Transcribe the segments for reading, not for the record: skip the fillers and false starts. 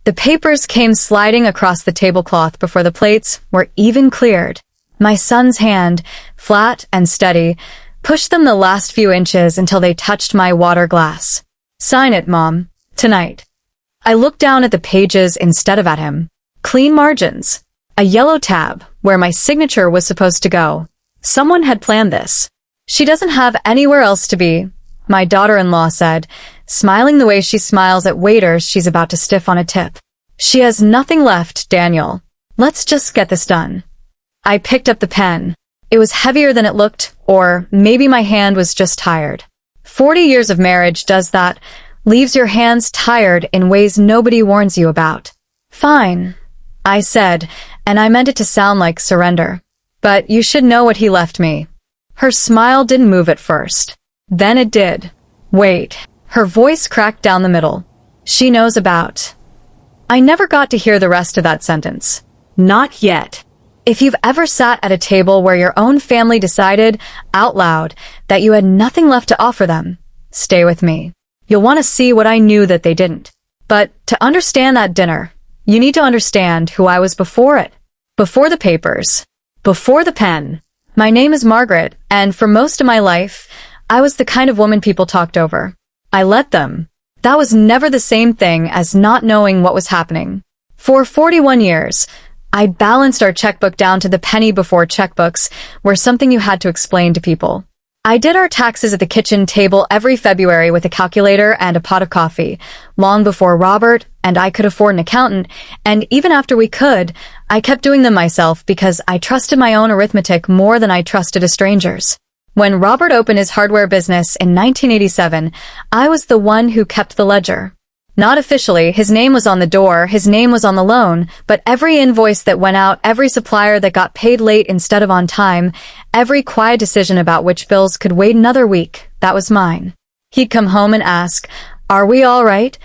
The papers came sliding across the tablecloth before the plates were even cleared. My son's hand, flat and steady, pushed them the last few inches until they touched my water glass. "Sign it, Mom. Tonight." I looked down at the pages instead of at him. Clean margins. A yellow tab, where my signature was supposed to go. Someone had planned this. "She doesn't have anywhere else to be," my daughter-in-law said, smiling the way she smiles at waiters she's about to stiff on a tip. "She has nothing left, Daniel. Let's just get this done." I picked up the pen. It was heavier than it looked, or maybe my hand was just tired. 40 years of marriage does that, leaves your hands tired in ways nobody warns you about. "Fine," I said, and I meant it to sound like surrender. "But you should know what he left me." Her smile didn't move at first. Then it did. "Wait." Her voice cracked down the middle. "She knows about." I never got to hear the rest of that sentence. Not yet. If you've ever sat at a table where your own family decided, out loud, that you had nothing left to offer them, stay with me. You'll want to see what I knew that they didn't. But to understand that dinner, you need to understand who I was before it. Before the papers. Before the pen. My name is Margaret, and for most of my life, I was the kind of woman people talked over. I let them. That was never the same thing as not knowing what was happening. For 41 years, I balanced our checkbook down to the penny before checkbooks were something you had to explain to people. I did our taxes at the kitchen table every February with a calculator and a pot of coffee, long before Robert and I could afford an accountant, and even after we could, I kept doing them myself because I trusted my own arithmetic more than I trusted a stranger's. When Robert opened his hardware business in 1987, I was the one who kept the ledger. Not officially, his name was on the door, his name was on the loan, but every invoice that went out, every supplier that got paid late instead of on time, every quiet decision about which bills could wait another week, that was mine. He'd come home and ask, "Are we all right?"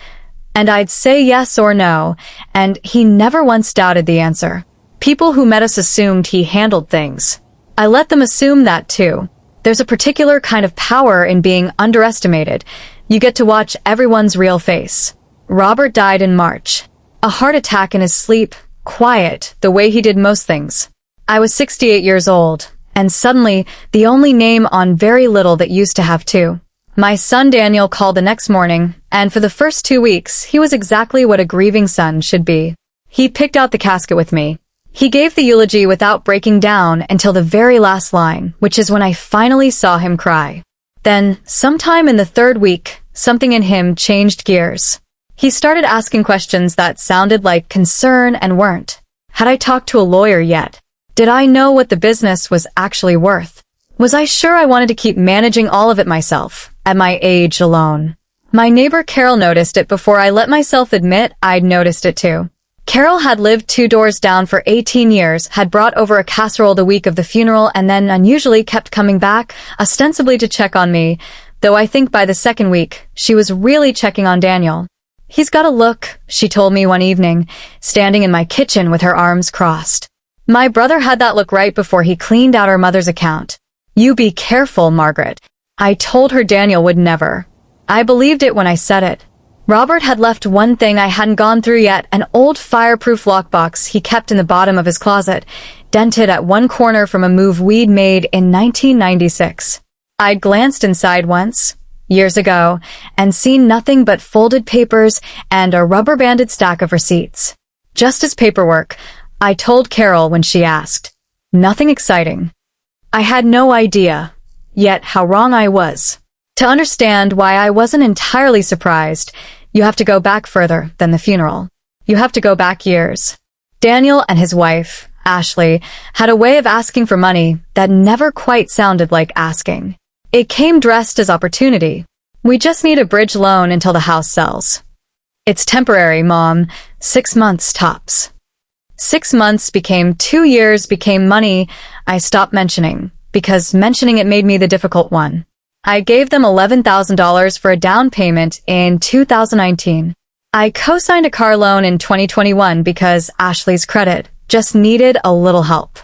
And I'd say yes or no, and he never once doubted the answer. People who met us assumed he handled things. I let them assume that too. There's a particular kind of power in being underestimated. You get to watch everyone's real face. Robert died in March. A heart attack in his sleep, quiet, the way he did most things. I was 68 years old, and suddenly, the only name on very little that used to have two. My son Daniel called the next morning, and for the first 2 weeks, he was exactly what a grieving son should be. He picked out the casket with me. He gave the eulogy without breaking down until the very last line, which is when I finally saw him cry. Then, sometime in the 3rd week, something in him changed gears. He started asking questions that sounded like concern and weren't. Had I talked to a lawyer yet? Did I know what the business was actually worth? Was I sure I wanted to keep managing all of it myself, at my age alone? My neighbor Carol noticed it before I let myself admit I'd noticed it too. Carol had lived 2 doors down for 18 years, had brought over a casserole the week of the funeral, and then unusually kept coming back, ostensibly to check on me, though I think by the 2nd week, she was really checking on Daniel. "He's got a look," she told me one evening, standing in my kitchen with her arms crossed. My brother had that look right before he cleaned out our mother's account. "You be careful, Margaret." I told her Daniel would never. I believed it when I said it. Robert had left one thing I hadn't gone through yet, an old fireproof lockbox he kept in the bottom of his closet, dented at one corner from a move we'd made in 1996. I'd glanced inside once, years ago, and seen nothing but folded papers and a rubber-banded stack of receipts. Just as paperwork, I told Carol when she asked. Nothing exciting. I had no idea, yet how wrong I was. To understand why I wasn't entirely surprised, you have to go back further than the funeral. You have to go back years. Daniel and his wife, Ashley, had a way of asking for money that never quite sounded like asking. It came dressed as opportunity. "We just need a bridge loan until the house sells." "It's temporary, Mom. 6 months tops." 6 months became 2 years, became money I stopped mentioning, because mentioning it made me the difficult one. I gave them $11,000 for a down payment in 2019. I co-signed a car loan in 2021 because Ashley's credit just needed a little help.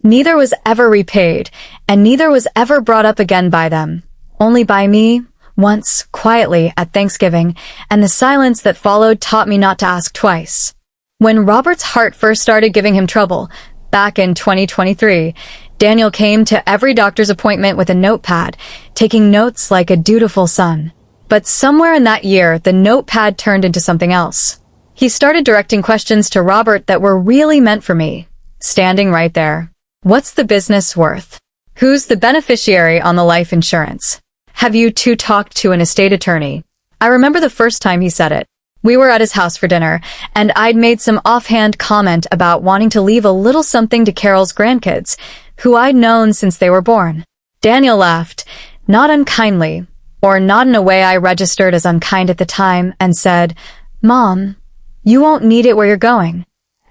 Neither was ever repaid, and neither was ever brought up again by them. Only by me, once, quietly, at Thanksgiving, and the silence that followed taught me not to ask twice. When Robert's heart first started giving him trouble, back in 2023, Daniel came to every doctor's appointment with a notepad, taking notes like a dutiful son. But somewhere in that year, the notepad turned into something else. He started directing questions to Robert that were really meant for me, standing right there. What's the business worth? Who's the beneficiary on the life insurance? Have you two talked to an estate attorney? I remember the first time he said it. We were at his house for dinner, and I'd made some offhand comment about wanting to leave a little something to Carol's grandkids, who I'd known since they were born. Daniel laughed, not unkindly, or not in a way I registered as unkind at the time, and said, "Mom, you won't need it where you're going."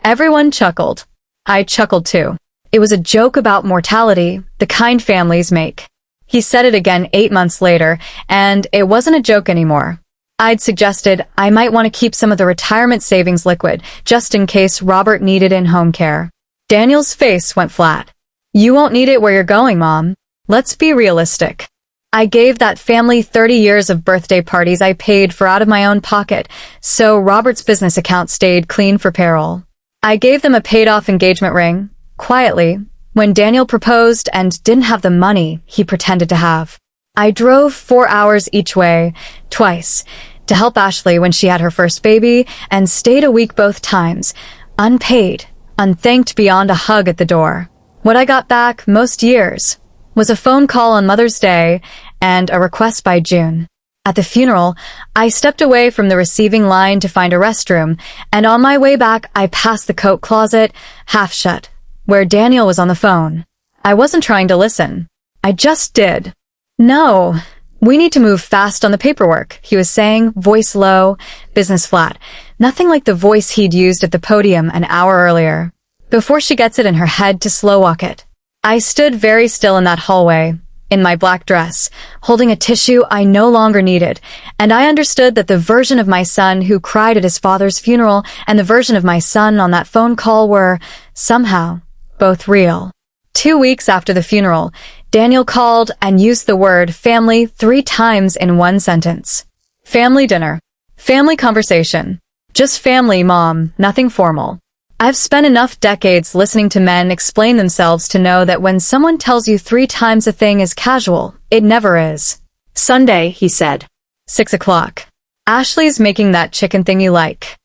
Everyone chuckled. I chuckled too. It was a joke about mortality, the kind families make. He said it again 8 months later, and it wasn't a joke anymore. I'd suggested I might want to keep some of the retirement savings liquid, just in case Robert needed in-home care. Daniel's face went flat. "You won't need it where you're going, Mom. Let's be realistic." I gave that family 30 years of birthday parties I paid for out of my own pocket, so Robert's business account stayed clean for payroll. I gave them a paid-off engagement ring, quietly, when Daniel proposed and didn't have the money he pretended to have. I drove 4 hours each way, twice, to help Ashley when she had her first baby, and stayed a week both times, unpaid, unthanked beyond a hug at the door. What I got back most years was a phone call on Mother's Day and a request by June. At the funeral, I stepped away from the receiving line to find a restroom, and on my way back, I passed the coat closet, half shut, where Daniel was on the phone. I wasn't trying to listen. I just did. "No, we need to move fast on the paperwork," he was saying, voice low, business flat. Nothing like the voice he'd used at the podium an hour earlier. Before she gets it in her head to slow walk it. I stood very still in that hallway, in my black dress, holding a tissue I no longer needed, and I understood that the version of my son who cried at his father's funeral and the version of my son on that phone call were, somehow, both real. 2 weeks after the funeral, Daniel called and used the word family 3 times in one sentence. Family dinner. Family conversation. Just family, Mom, nothing formal. I've spent enough decades listening to men explain themselves to know that when someone tells you 3 times a thing is casual, it never is. "Sunday," he said. 6 o'clock. "Ashley's making that chicken thing you like."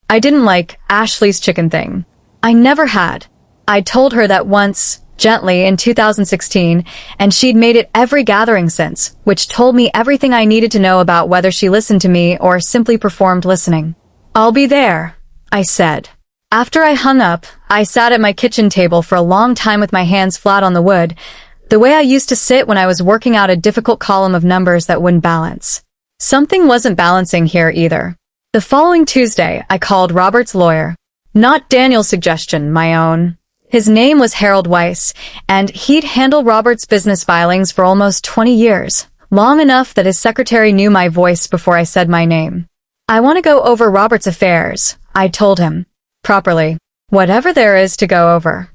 I didn't like Ashley's chicken thing. I never had. I told her that once, gently, in 2016, and she'd made it every gathering since, which told me everything I needed to know about whether she listened to me or simply performed listening. "I'll be there," I said. After I hung up, I sat at my kitchen table for a long time with my hands flat on the wood, the way I used to sit when I was working out a difficult column of numbers that wouldn't balance. Something wasn't balancing here either. The following Tuesday, I called Robert's lawyer. Not Daniel's suggestion, my own. His name was Harold Weiss, and he'd handled Robert's business filings for almost 20 years, long enough that his secretary knew my voice before I said my name. "I want to go over Robert's affairs," I told him. "Properly. Whatever there is to go over."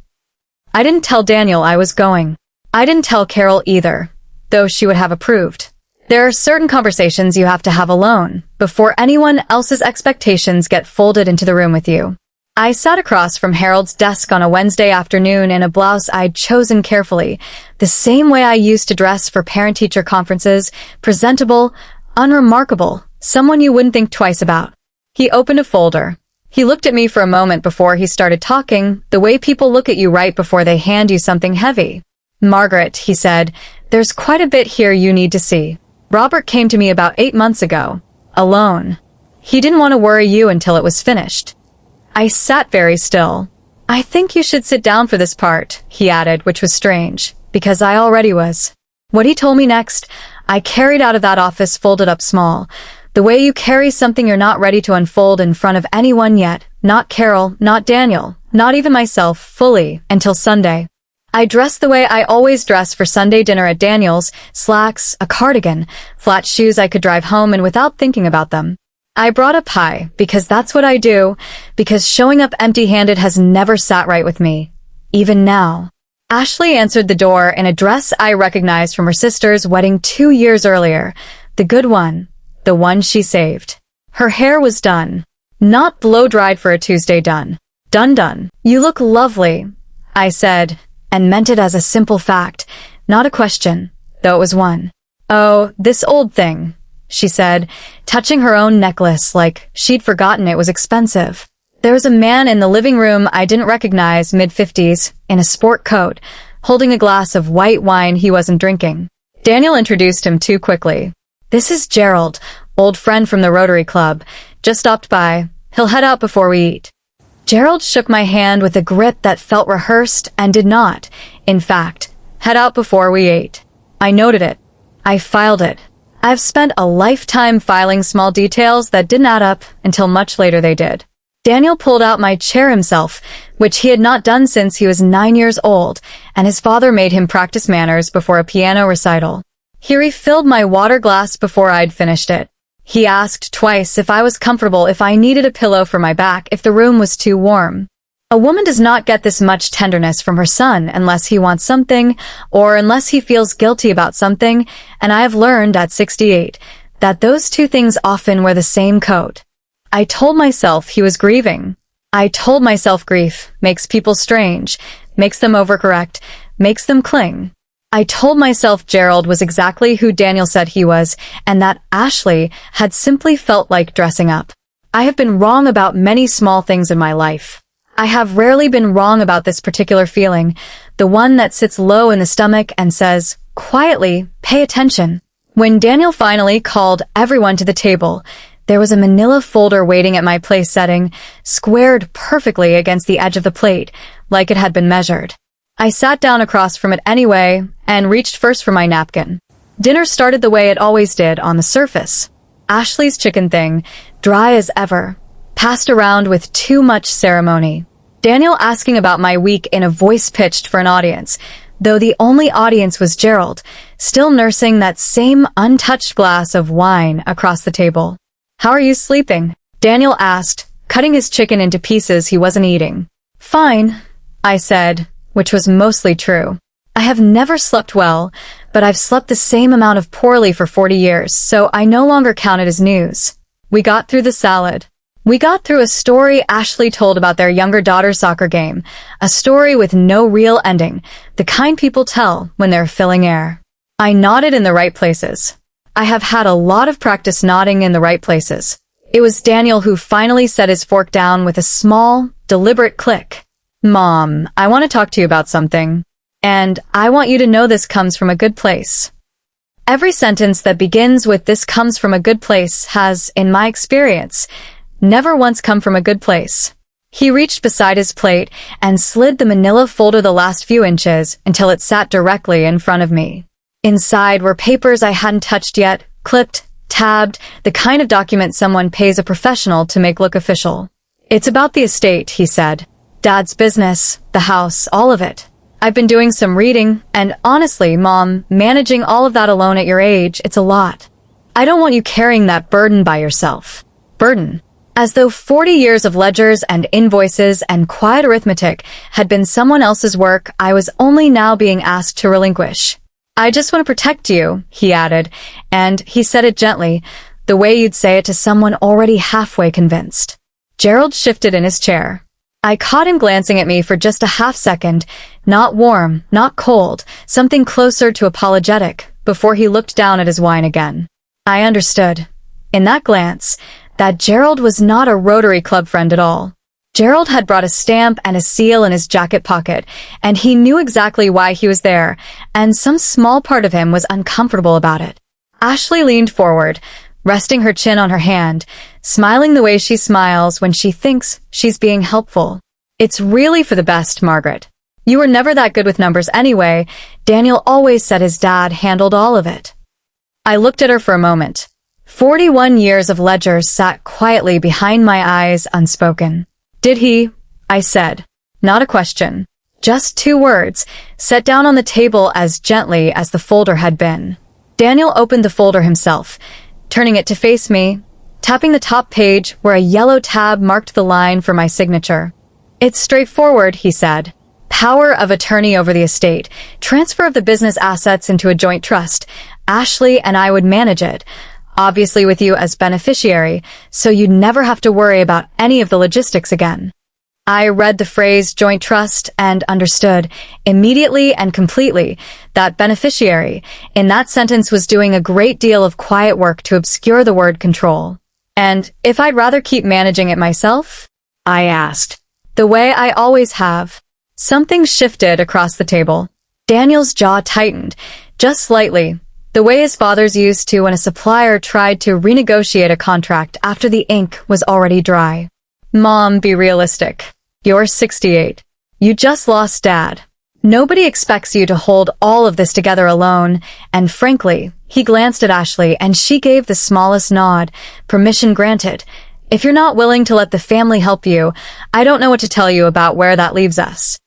I didn't tell Daniel I was going. I didn't tell Carol either, though she would have approved. There are certain conversations you have to have alone, before anyone else's expectations get folded into the room with you. I sat across from Harold's desk on a Wednesday afternoon in a blouse I'd chosen carefully, the same way I used to dress for parent-teacher conferences, presentable, unremarkable, someone you wouldn't think twice about. He opened a folder. He looked at me for a moment before he started talking, the way people look at you right before they hand you something heavy. "Margaret," he said, "there's quite a bit here you need to see. Robert came to me about 8 months ago, alone. He didn't want to worry you until it was finished." I sat very still. "I think you should sit down for this part," he added, which was strange, because I already was. What he told me next, I carried out of that office folded up small, the way you carry something you're not ready to unfold in front of anyone yet, not Carol, not Daniel, not even myself, fully, until Sunday. I dressed the way I always dress for Sunday dinner at Daniel's, slacks, a cardigan, flat shoes I could drive home in without thinking about them. I brought a pie, because that's what I do, because showing up empty-handed has never sat right with me, even now. Ashley answered the door in a dress I recognized from her sister's wedding 2 years earlier, The good one. The one she saved. Her hair was done. Not blow-dried for a Tuesday done. Done. You look lovely, I said, and meant it as a simple fact, not a question, though it was one. Oh, this old thing, she said, touching her own necklace like she'd forgotten it was expensive. There was a man in the living room I didn't recognize, mid-50s, in a sport coat, holding a glass of white wine he wasn't drinking. Daniel introduced him too quickly. This is Gerald, old friend from the Rotary Club. Just stopped by. He'll head out before we eat. Gerald shook my hand with a grip that felt rehearsed and did not, in fact, head out before we ate. I noted it. I filed it. I've spent a lifetime filing small details that didn't add up until much later they did. Daniel pulled out my chair himself, which he had not done since he was 9 years old, and his father made him practice manners before a piano recital. He refilled my water glass before I'd finished it. He asked twice if I was comfortable, if I needed a pillow for my back, if the room was too warm. A woman does not get this much tenderness from her son unless he wants something, or unless he feels guilty about something, and I have learned at 68 that those two things often wear the same coat. I told myself he was grieving. I told myself grief makes people strange, makes them overcorrect, makes them cling. I told myself Gerald was exactly who Daniel said he was, and that Ashley had simply felt like dressing up. I have been wrong about many small things in my life. I have rarely been wrong about this particular feeling, the one that sits low in the stomach and says, quietly, pay attention. When Daniel finally called everyone to the table, there was a manila folder waiting at my place setting, squared perfectly against the edge of the plate, like it had been measured. I sat down across from it anyway, and reached first for my napkin. Dinner started the way it always did, on the surface. Ashley's chicken thing, dry as ever, passed around with too much ceremony. Daniel asking about my week in a voice pitched for an audience, though the only audience was Gerald, still nursing that same untouched glass of wine across the table. How are you sleeping? Daniel asked, cutting his chicken into pieces he wasn't eating. Fine, I said, which was mostly true. I have never slept well, but I've slept the same amount of poorly for 40 years, so I no longer count it as news. We got through the salad. We got through a story Ashley told about their younger daughter's soccer game, a story with no real ending, the kind people tell when they're filling air. I nodded in the right places. I have had a lot of practice nodding in the right places. It was Daniel who finally set his fork down with a small, deliberate click. Mom, I want to talk to you about something. And I want you to know this comes from a good place. Every sentence that begins with "this comes from a good place" has, in my experience, never once come from a good place. He reached beside his plate and slid the manila folder the last few inches until it sat directly in front of me. Inside were papers I hadn't touched yet, clipped, tabbed, the kind of document someone pays a professional to make look official. It's about the estate, he said. Dad's business, the house, all of it. I've been doing some reading, and honestly, Mom, managing all of that alone at your age, it's a lot. I don't want you carrying that burden by yourself. Burden. As though 40 years of ledgers and invoices and quiet arithmetic had been someone else's work I was only now being asked to relinquish. I just want to protect you, he added, and he said it gently, the way you'd say it to someone already halfway convinced. Gerald shifted in his chair. I caught him glancing at me for just a half second, not warm, not cold, something closer to apologetic, before he looked down at his wine again. I understood, in that glance, that Gerald was not a Rotary Club friend at all. Gerald had brought a stamp and a seal in his jacket pocket, and he knew exactly why he was there, and some small part of him was uncomfortable about it. Ashley leaned forward, resting her chin on her hand, smiling the way she smiles when she thinks she's being helpful. It's really for the best, Margaret. You were never that good with numbers anyway. Daniel always said his dad handled all of it. I looked at her for a moment. 41 years of ledgers sat quietly behind my eyes, unspoken. Did he? I said. Not a question. Just 2 words, set down on the table as gently as the folder had been. Daniel opened the folder himself, turning it to face me, tapping the top page where a yellow tab marked the line for my signature. It's straightforward, he said. Power of attorney over the estate, transfer of the business assets into a joint trust, Ashley and I would manage it, obviously with you as beneficiary, so you'd never have to worry about any of the logistics again. I read the phrase joint trust and understood, immediately and completely, that beneficiary in that sentence was doing a great deal of quiet work to obscure the word control. And if I'd rather keep managing it myself? I asked. The way I always have. Something shifted across the table. Daniel's jaw tightened, just slightly, the way his fathers used to when a supplier tried to renegotiate a contract after the ink was already dry. Mom, be realistic. You're 68. You just lost Dad. Nobody expects you to hold all of this together alone, and frankly, he glanced at Ashley and she gave the smallest nod. Permission granted. If you're not willing to let the family help you, I don't know what to tell you about where that leaves us.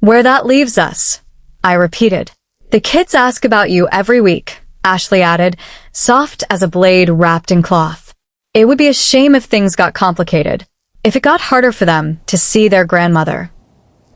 Where that leaves us, I repeated. The kids ask about you every week, Ashley added, soft as a blade wrapped in cloth. It would be a shame if things got complicated, if it got harder for them to see their grandmother.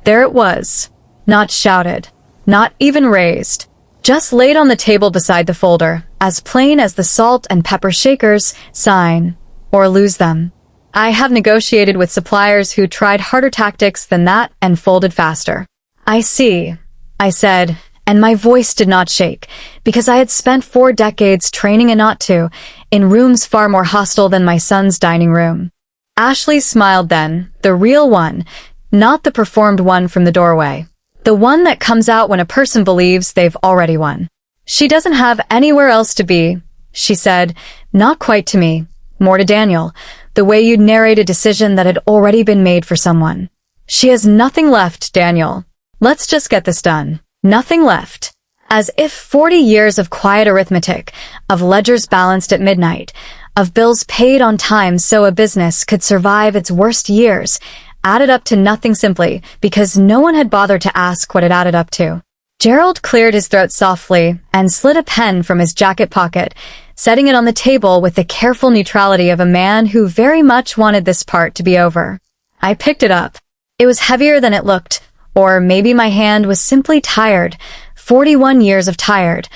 There it was, not shouted, not even raised, just laid on the table beside the folder, as plain as the salt and pepper shakers, sign, or lose them. I have negotiated with suppliers who tried harder tactics than that and folded faster. I see, I said, and my voice did not shake, because I had spent 4 decades training a not to, in rooms far more hostile than my son's dining room. Ashley smiled then, the real one, not the performed one from the doorway. The one that comes out when a person believes they've already won. She doesn't have anywhere else to be, she said, not quite to me, more to Daniel, the way you'd narrate a decision that had already been made for someone. She has nothing left, Daniel. Let's just get this done. Nothing left. As if 40 years of quiet arithmetic, of ledgers balanced at midnight, of bills paid on time so a business could survive its worst years, added up to nothing simply because no one had bothered to ask what it added up to. Gerald cleared his throat softly and slid a pen from his jacket pocket, setting it on the table with the careful neutrality of a man who very much wanted this part to be over. I picked it up. It was heavier than it looked, or maybe my hand was simply tired, 41 years of tired,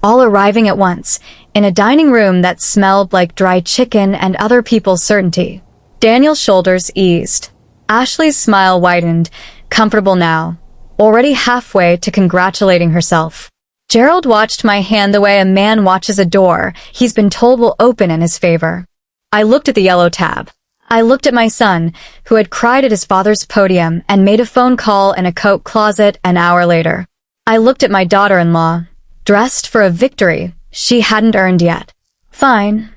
all arriving at once, in a dining room that smelled like dry chicken and other people's certainty. Daniel's shoulders eased. Ashley's smile widened, comfortable now, already halfway to congratulating herself. Gerald watched my hand the way a man watches a door he's been told will open in his favor. I looked at the yellow tab. I looked at my son, who had cried at his father's podium and made a phone call in a coat closet an hour later. I looked at my daughter-in-law, dressed for a victory she hadn't earned yet. Fine,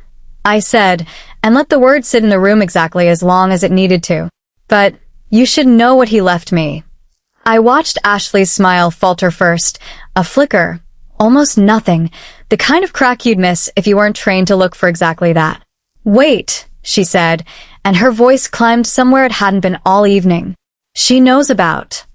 I said, and let the word sit in the room exactly as long as it needed to. But you should know what he left me. I watched Ashley's smile falter first, a flicker, almost nothing, the kind of crack you'd miss if you weren't trained to look for exactly that. Wait, she said, and her voice climbed somewhere it hadn't been all evening. She knows about.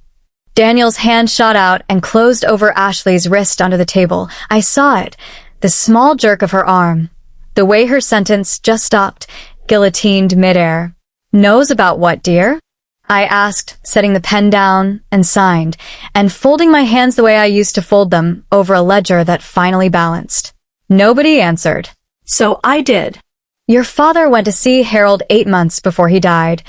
Daniel's hand shot out and closed over Ashley's wrist under the table. I saw it, the small jerk of her arm, the way her sentence just stopped, guillotined midair. Knows about what, dear? I asked, setting the pen down, and signed, and folding my hands the way I used to fold them over a ledger that finally balanced. Nobody answered. So I did. Your father went to see Harold 8 months before he died,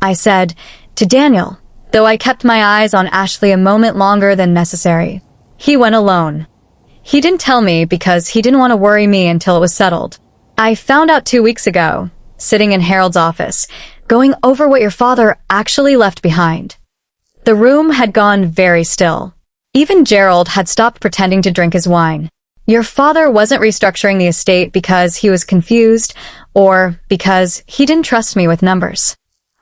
I said, to Daniel, though I kept my eyes on Ashley a moment longer than necessary. He went alone. He didn't tell me because he didn't want to worry me until it was settled. I found out 2 weeks ago, sitting in Harold's office, going over what your father actually left behind. The room had gone very still. Even Gerald had stopped pretending to drink his wine. Your father wasn't restructuring the estate because he was confused or because he didn't trust me with numbers.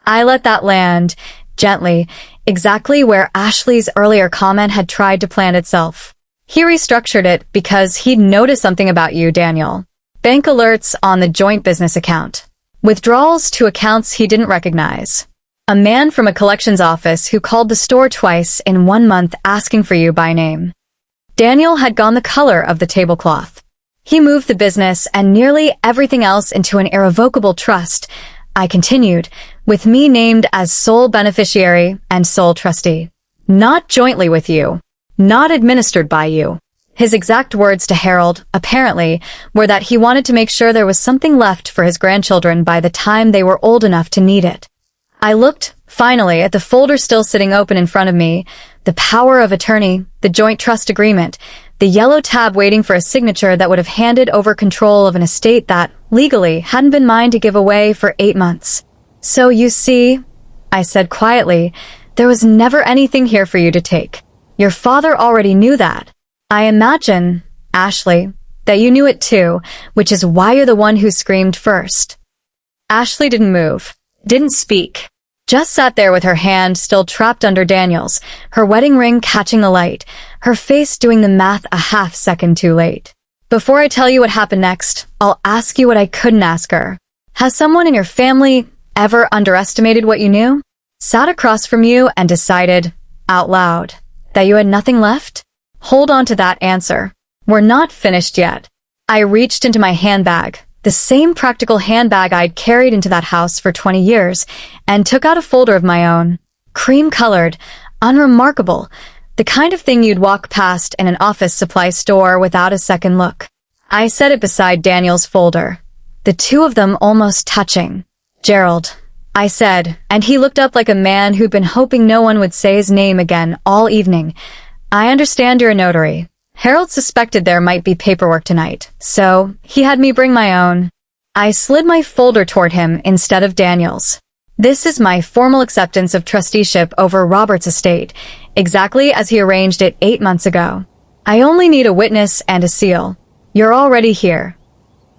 I let that land, gently, exactly where Ashley's earlier comment had tried to plant itself. He restructured it because he'd noticed something about you, Daniel. Bank alerts on the joint business account. Withdrawals to accounts he didn't recognize. A man from a collections office who called the store twice in 1 month asking for you by name. Daniel had gone the color of the tablecloth. He moved the business and nearly everything else into an irrevocable trust, I continued, with me named as sole beneficiary and sole trustee. Not jointly with you. Not administered by you. His exact words to Harold, apparently, were that he wanted to make sure there was something left for his grandchildren by the time they were old enough to need it. I looked, finally, at the folder still sitting open in front of me, the power of attorney, the joint trust agreement, the yellow tab waiting for a signature that would have handed over control of an estate that, legally, hadn't been mine to give away for 8 months. So you see, I said quietly, there was never anything here for you to take. Your father already knew that. I imagine, Ashley, that you knew it too, which is why you're the one who screamed first. Ashley didn't move, didn't speak, just sat there with her hand still trapped under Daniel's, her wedding ring catching the light, her face doing the math a half second too late. Before I tell you what happened next, I'll ask you what I couldn't ask her. Has someone in your family ever underestimated what you knew? Sat across from you and decided, out loud, that you had nothing left? Hold on to that answer. We're not finished yet. I reached into my handbag, the same practical handbag I'd carried into that house for 20 years, and took out a folder of my own. Cream-colored, unremarkable, the kind of thing you'd walk past in an office supply store without a second look. I set it beside Daniel's folder, the two of them almost touching. Gerald, I said, and he looked up like a man who'd been hoping no one would say his name again all evening. I understand you're a notary. Harold suspected there might be paperwork tonight, so he had me bring my own. I slid my folder toward him instead of Daniel's. This is my formal acceptance of trusteeship over Robert's estate, exactly as he arranged it 8 months ago. I only need a witness and a seal. You're already here.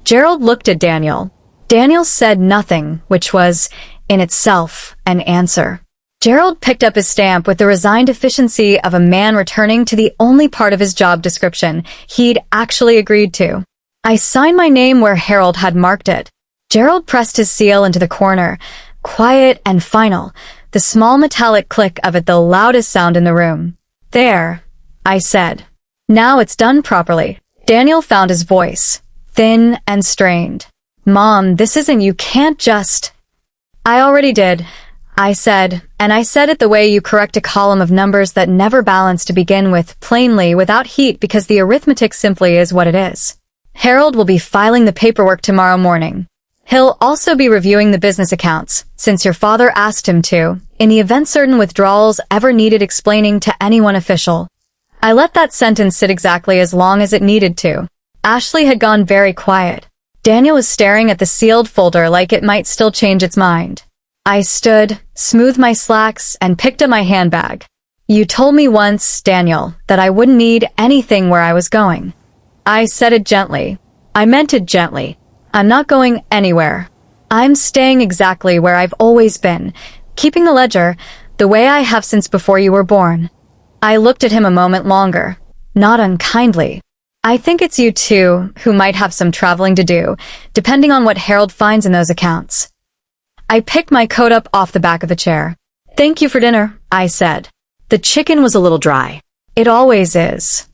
Gerald looked at Daniel. Daniel said nothing, which was, in itself, an answer. Gerald picked up his stamp with the resigned efficiency of a man returning to the only part of his job description he'd actually agreed to. I signed my name where Harold had marked it. Gerald pressed his seal into the corner, quiet and final, the small metallic click of it the loudest sound in the room. There, I said. Now it's done properly. Daniel found his voice, thin and strained. Mom, this isn't, you can't just... I already did, I said, and I said it the way you correct a column of numbers that never balance to begin with, plainly, without heat, because the arithmetic simply is what it is. Harold will be filing the paperwork tomorrow morning. He'll also be reviewing the business accounts, since your father asked him to, in the event certain withdrawals ever needed explaining to anyone official. I let that sentence sit exactly as long as it needed to. Ashley had gone very quiet. Daniel was staring at the sealed folder like it might still change its mind. I stood, smoothed my slacks, and picked up my handbag. You told me once, Daniel, that I wouldn't need anything where I was going. I said it gently. I meant it gently. I'm not going anywhere. I'm staying exactly where I've always been, keeping the ledger, the way I have since before you were born. I looked at him a moment longer, not unkindly. I think it's you too who might have some traveling to do, depending on what Harold finds in those accounts. I picked my coat up off the back of the chair. Thank you for dinner, I said. The chicken was a little dry. It always is.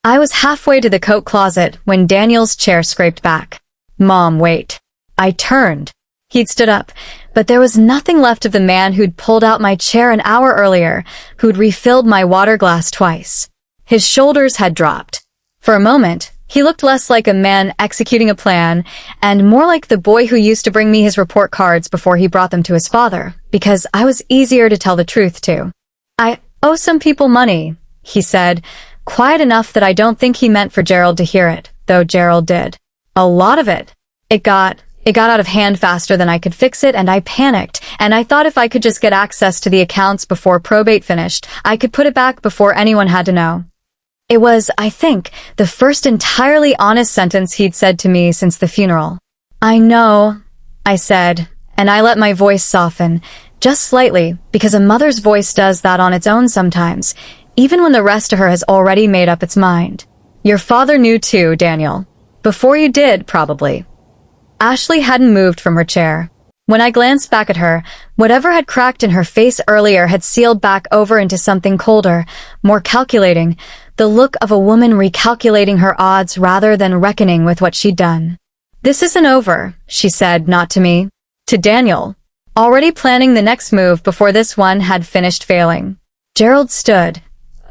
I was halfway to the coat closet when Daniel's chair scraped back. Mom, wait. I turned. He'd stood up, but there was nothing left of the man who'd pulled out my chair an hour earlier, who'd refilled my water glass twice. His shoulders had dropped. For a moment, he looked less like a man executing a plan, and more like the boy who used to bring me his report cards before he brought them to his father, because I was easier to tell the truth to. I owe some people money, he said, quiet enough that I don't think he meant for Gerald to hear it, though Gerald did. A lot of it. It got out of hand faster than I could fix it, and I panicked, and I thought if I could just get access to the accounts before probate finished, I could put it back before anyone had to know. It was, I think, the first entirely honest sentence he'd said to me since the funeral. I know, I said, and I let my voice soften, just slightly, because a mother's voice does that on its own sometimes, even when the rest of her has already made up its mind. Your father knew too, Daniel. Before you did, probably. Ashley hadn't moved from her chair. When I glanced back at her, whatever had cracked in her face earlier had sealed back over into something colder, more calculating, the look of a woman recalculating her odds rather than reckoning with what she'd done. This isn't over, she said, not to me. To Daniel. Already planning the next move before this one had finished failing. Gerald stood,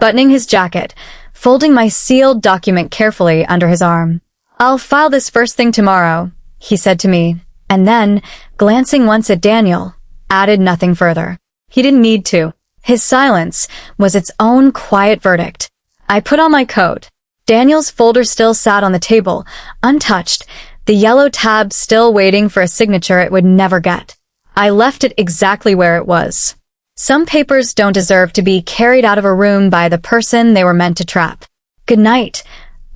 buttoning his jacket, folding my sealed document carefully under his arm. "I'll file this first thing tomorrow," he said to me, and then, glancing once at Daniel, added nothing further. He didn't need to. His silence was its own quiet verdict. I put on my coat. Daniel's folder still sat on the table, untouched, the yellow tab still waiting for a signature it would never get. I left it exactly where it was. Some papers don't deserve to be carried out of a room by the person they were meant to trap. "Good night,"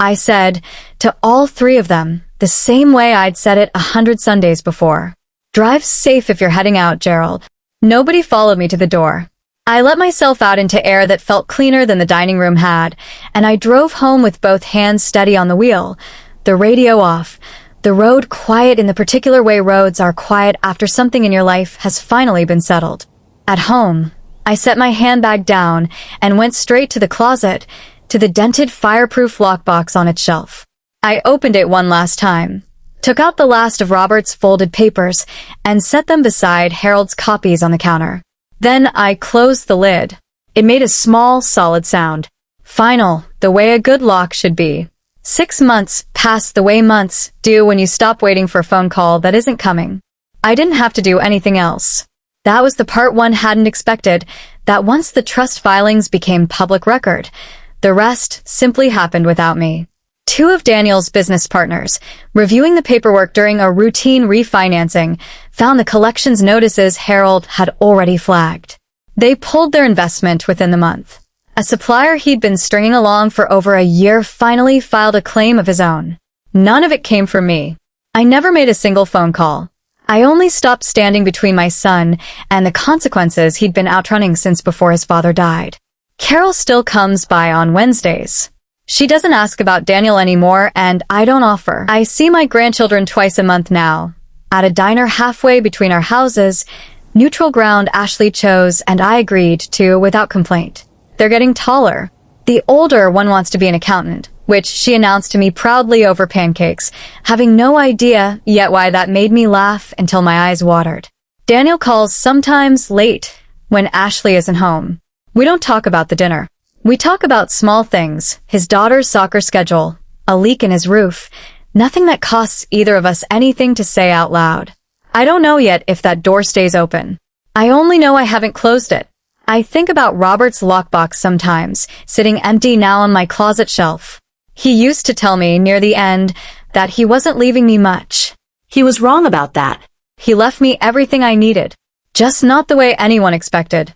I said to all three of them, the same way I'd said it 100 Sundays before. "Drive safe if you're heading out, Gerald." Nobody followed me to the door. I let myself out into air that felt cleaner than the dining room had, and I drove home with both hands steady on the wheel, the radio off, the road quiet in the particular way roads are quiet after something in your life has finally been settled. At home, I set my handbag down and went straight to the closet, to the dented fireproof lockbox on its shelf. I opened it one last time, took out the last of Robert's folded papers, and set them beside Harold's copies on the counter. Then I closed the lid. It made a small, solid sound. Final, the way a good lock should be. 6 months passed the way months do when you stop waiting for a phone call that isn't coming. I didn't have to do anything else. That was the part one hadn't expected, that once the trust filings became public record, the rest simply happened without me. 2 of Daniel's business partners, reviewing the paperwork during a routine refinancing, found the collections notices Harold had already flagged. They pulled their investment within the month. A supplier he'd been stringing along for over a year finally filed a claim of his own. None of it came from me. I never made a single phone call. I only stopped standing between my son and the consequences he'd been outrunning since before his father died. Carol still comes by on Wednesdays. She doesn't ask about Daniel anymore, and I don't offer. I see my grandchildren twice a month now. At a diner halfway between our houses, neutral ground Ashley chose and I agreed to without complaint. They're getting taller. The older one wants to be an accountant, which she announced to me proudly over pancakes, having no idea yet why that made me laugh until my eyes watered. Daniel calls sometimes late when Ashley isn't home. We don't talk about the dinner. We talk about small things, his daughter's soccer schedule, a leak in his roof, nothing that costs either of us anything to say out loud. I don't know yet if that door stays open. I only know I haven't closed it. I think about Robert's lockbox sometimes, sitting empty now on my closet shelf. He used to tell me near the end that he wasn't leaving me much. He was wrong about that. He left me everything I needed, just not the way anyone expected.